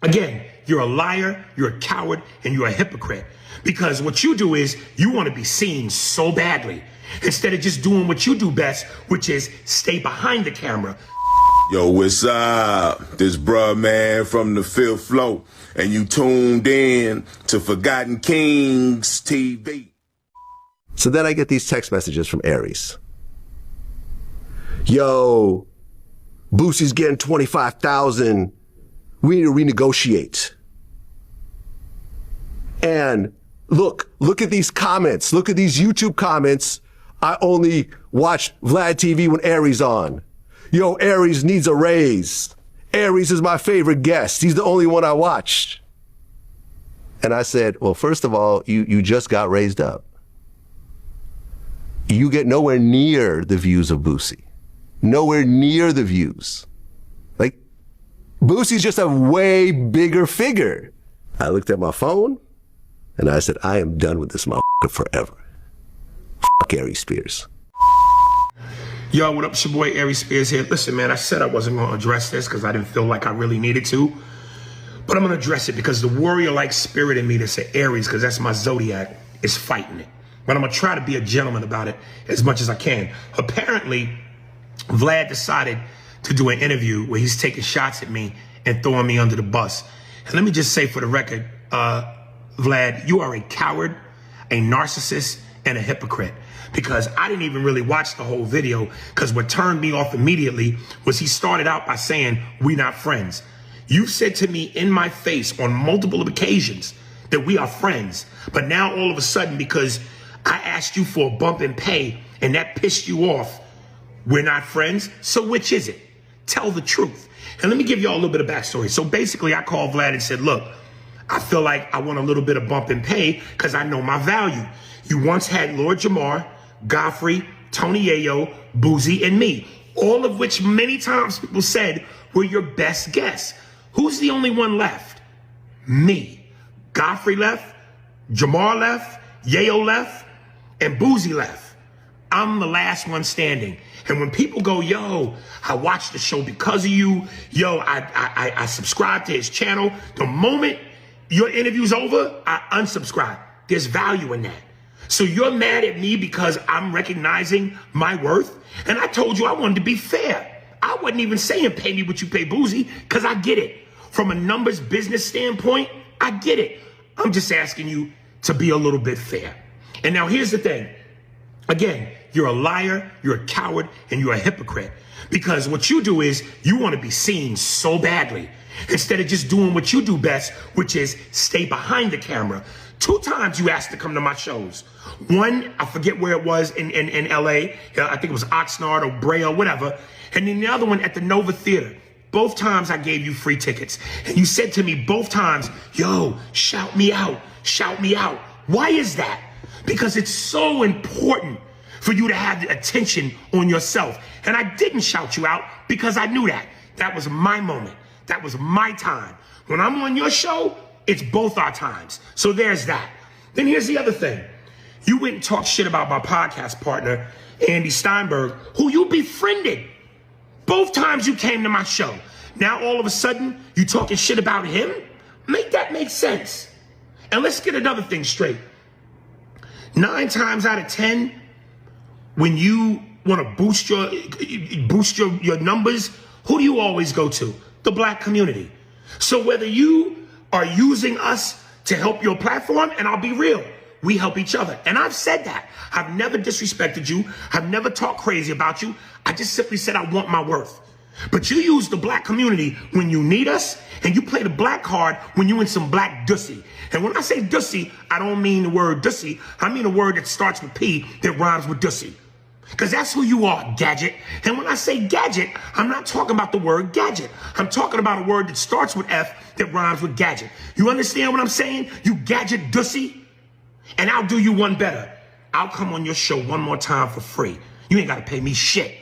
Again, you're a liar, you're a coward, and you're a hypocrite. Because what you do is you want to be seen so badly instead of just doing what you do best, which is stay behind the camera. Yo, what's up? This bruh man from the 5th floor, and you tuned in to Forgotten Kings TV. So then I get these text messages from Aries. Yo, Boosie's getting 25,000. We need to renegotiate. And look at these comments. Look at these YouTube comments. I only watch VladTv when Aries on. Yo, Aries needs a raise. Aries is my favorite guest. He's the only one I watched. And I said, well, first of all, you just got raised up. You get nowhere near the views of Boosie. Nowhere near the views. Like, Boosie's just a way bigger figure. I looked at my phone and I said, I am done with this motherfucker forever. Fuck Aries Spears. Yo, what up? It's your boy Aries Spears here. Listen, man, I said I wasn't going to address this because I didn't feel like I really needed to. But I'm going to address it because the warrior-like spirit in me that's an Aries, because that's my zodiac, is fighting it. But I'm going to try to be a gentleman about it as much as I can. Apparently, Vlad decided to do an interview where he's taking shots at me and throwing me under the bus. And let me just say for the record, Vlad, you are a coward, a narcissist, and a hypocrite. Because I didn't even really watch the whole video, because what turned me off immediately was he started out by saying, "We not friends." You said to me in my face on multiple occasions that we are friends. But now all of a sudden, because I asked you for a bump in pay and that pissed you off, we're not friends. So which is it? Tell the truth. And let me give you all a little bit of backstory. So basically I called Vlad and said, look, I feel like I want a little bit of bump in pay because I know my value. You once had Lord Jamar, Godfrey, Tony Yayo, Boosie, and me, all of which many times people said were your best guests. Who's the only one left? Me. Godfrey left, Jamar left, Yayo left, and Boosie left. I'm the last one standing. And when people go, yo, I watched the show because of you, yo, I subscribe to his channel, the moment your interview's over, I unsubscribe. There's value in that. So you're mad at me because I'm recognizing my worth? And I told you I wanted to be fair. I wasn't even saying pay me what you pay Boosie, because I get it. From a numbers business standpoint, I get it. I'm just asking you to be a little bit fair. And now here's the thing. Again, you're a liar, you're a coward, and you're a hypocrite. Because what you do is you want to be seen so badly instead of just doing what you do best, which is stay behind the camera. 2 times you asked to come to my shows. One, I forget where it was in LA. I think it was Oxnard or Brea or whatever. And then the other one at the Nova Theater. Both times I gave you free tickets. And you said to me both times, yo, shout me out, shout me out. Why is that? Because it's so important for you to have the attention on yourself. And I didn't shout you out because I knew that. That was my moment. That was my time. When I'm on your show, it's both our times. So there's that. Then here's the other thing. You went and talked shit about my podcast partner, Andy Steinberg, who you befriended. Both times you came to my show. Now all of a sudden, you talking shit about him? Make that make sense. And let's get another thing straight. 9 times out of 10, when you want to boost your numbers, who do you always go to? The black community. So whether you are using us to help your platform, and I'll be real, we help each other. And I've said that. I've never disrespected you. I've never talked crazy about you. I just simply said I want my worth. But you use the black community when you need us, and you play the black card when you in some black dussy. And when I say dussy, I don't mean the word dussy. I mean a word that starts with P that rhymes with dussy. Because that's who you are, gadget. And when I say gadget, I'm not talking about the word gadget. I'm talking about a word that starts with F that rhymes with gadget. You understand what I'm saying? You gadget dussy? And I'll do you one better. I'll come on your show one more time for free. You ain't got to pay me shit.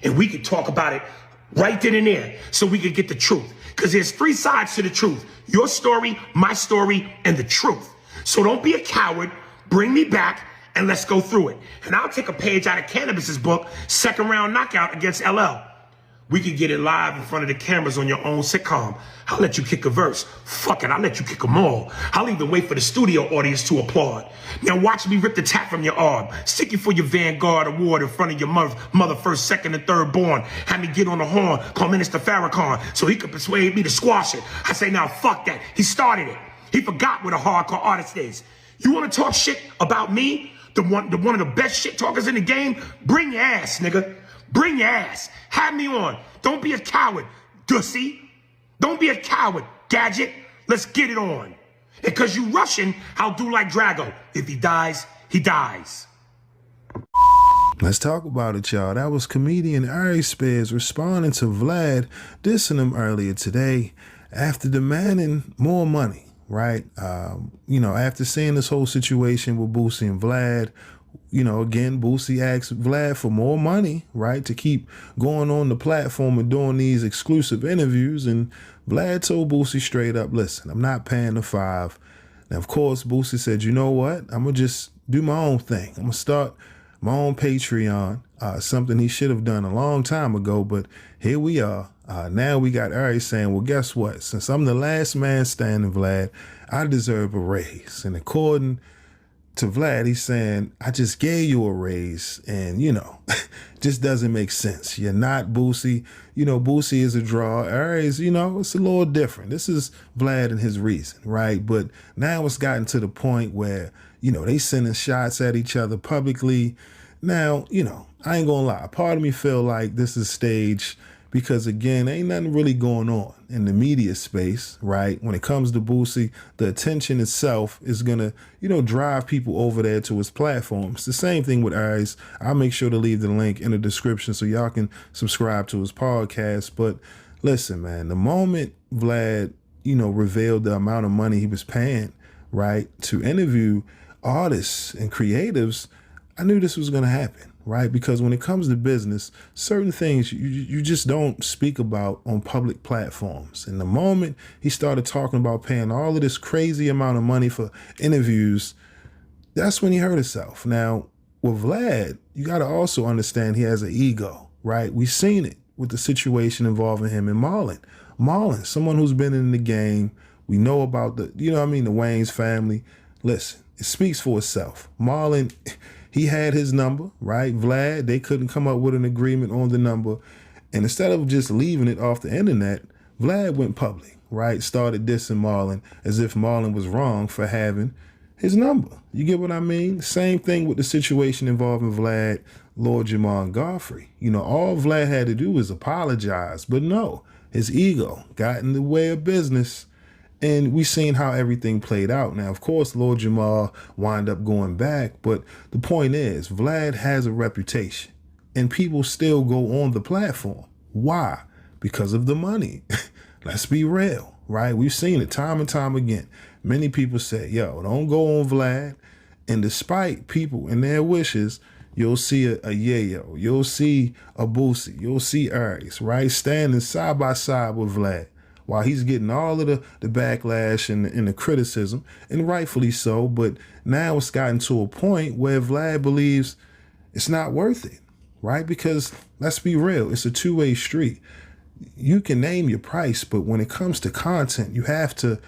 And we can talk about it right then and there so we can get the truth. Because there's 3 sides to the truth. Your story, my story, and the truth. So don't be a coward. Bring me back and let's go through it. And I'll take a page out of Cannabis's book, Second Round Knockout against LL. We could get it live in front of the cameras on your own sitcom. I'll let you kick a verse. Fuck it, I'll let you kick them all. I'll even wait for the studio audience to applaud. Now watch me rip the tap from your arm. Stick you for your Vanguard award in front of your mother first, second, and third born. Have me get on the horn, call Minister Farrakhan, so he could persuade me to squash it. I say, now fuck that. He started it. He forgot what a hardcore artist is. You want to talk shit about me? One of the best shit talkers in the game? Bring your ass, nigga. Bring your ass. Have me on. Don't be a coward, Dussy. Don't be a coward, Gadget. Let's get it on. And cause you Russian, I'll do like Drago. If he dies, he dies. Let's talk about it, y'all. That was comedian Aries Spears responding to Vlad dissing him earlier today after demanding more money, right? After seeing this whole situation with Boosie and Vlad, again, Boosie asked Vlad for more money, right, to keep going on the platform and doing these exclusive interviews. And Vlad told Boosie straight up, listen, I'm not paying the $5. Now, of course, Boosie said, you know what? I'm going to just do my own thing. I'm going to start my own Patreon, something he should have done a long time ago. But here we are. Now we got Aries saying, well, guess what? Since I'm the last man standing, Vlad, I deserve a raise. And according to Vlad, he's saying, I just gave you a raise and, just doesn't make sense. You're not Boosie. Boosie is a draw. Aries, it's a little different. This is Vlad and his reason, right? But now it's gotten to the point where, they sending shots at each other publicly. Now, I ain't gonna lie. Part of me feel like this is staged because, again, ain't nothing really going on in the media space, right? When it comes to Boosie, the attention itself is going to, drive people over there to his platform. It's the same thing with Aries. I'll make sure to leave the link in the description so y'all can subscribe to his podcast. But listen, man, the moment Vlad, revealed the amount of money he was paying, right, to interview artists and creatives, I knew this was going to happen. Right? Because when it comes to business, certain things you just don't speak about on public platforms. And the moment he started talking about paying all of this crazy amount of money for interviews, that's when he hurt himself. Now, with Vlad, you got to also understand he has an ego, right? We've seen it with the situation involving him and Marlon. Marlon, someone who's been in the game. We know about the Wayans family. Listen, it speaks for itself. Marlon, he had his number, right? Vlad, they couldn't come up with an agreement on the number. And instead of just leaving it off the internet, Vlad went public, right? Started dissing Marlon as if Marlon was wrong for having his number. You get what I mean? Same thing with the situation involving Vlad, Lord Jamar, and Godfrey. All Vlad had to do was apologize. But no, his ego got in the way of business. And we seen how everything played out. Now, of course, Lord Jamar wound up going back. But the point is, Vlad has a reputation. And people still go on the platform. Why? Because of the money. Let's be real, right? We've seen it time and time again. Many people say, yo, don't go on Vlad. And despite people and their wishes, you'll see a Yayo. You'll see a Boosie. You'll see Aries, right? Standing side by side with Vlad, while he's getting all of the backlash and the criticism, and rightfully so. But now it's gotten to a point where Vlad believes it's not worth it, right? Because let's be real, it's a two-way street. You can name your price, but when it comes to content, you have to,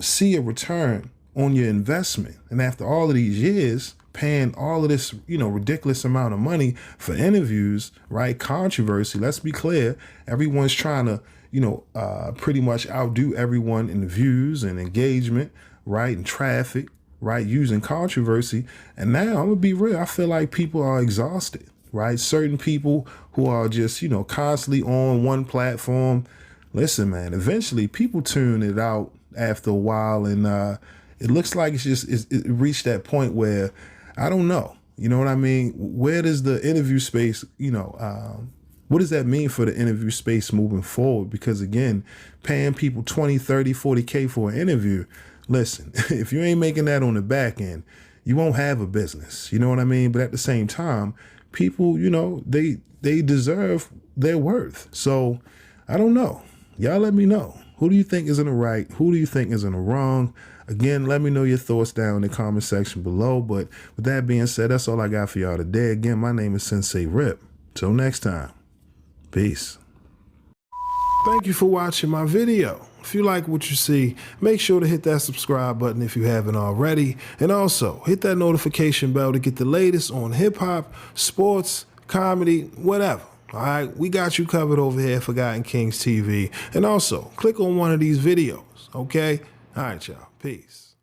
see a return on your investment. And after all of these years, paying all of this, ridiculous amount of money for interviews, right? Controversy, let's be clear, everyone's trying to, pretty much outdo everyone in views and engagement, right? And traffic, right? Using controversy. And now I'm gonna be real. I feel like people are exhausted, right? Certain people who are just, constantly on one platform. Listen, man, eventually people tune it out after a while. And it looks like it reached that point where, I don't know, you know what I mean? Where does the interview space, what does that mean for the interview space moving forward? Because again, paying people 20, 30, 40K for an interview, listen, if you ain't making that on the back end, you won't have a business. You know what I mean? But at the same time, people, they deserve their worth. So I don't know. Y'all let me know. Who do you think is in the right? Who do you think is in the wrong? Again, let me know your thoughts down in the comment section below. But with that being said, that's all I got for y'all today. Again, my name is Sensei Rip. Till next time. Peace. Thank you for watching my video. If you like what you see, make sure to hit that subscribe button if you haven't already. And also, hit that notification bell to get the latest on hip-hop, sports, comedy, whatever. All right, we got you covered over here at Forgotten Kings TV. And also, click on one of these videos, okay? All right, y'all. Peace.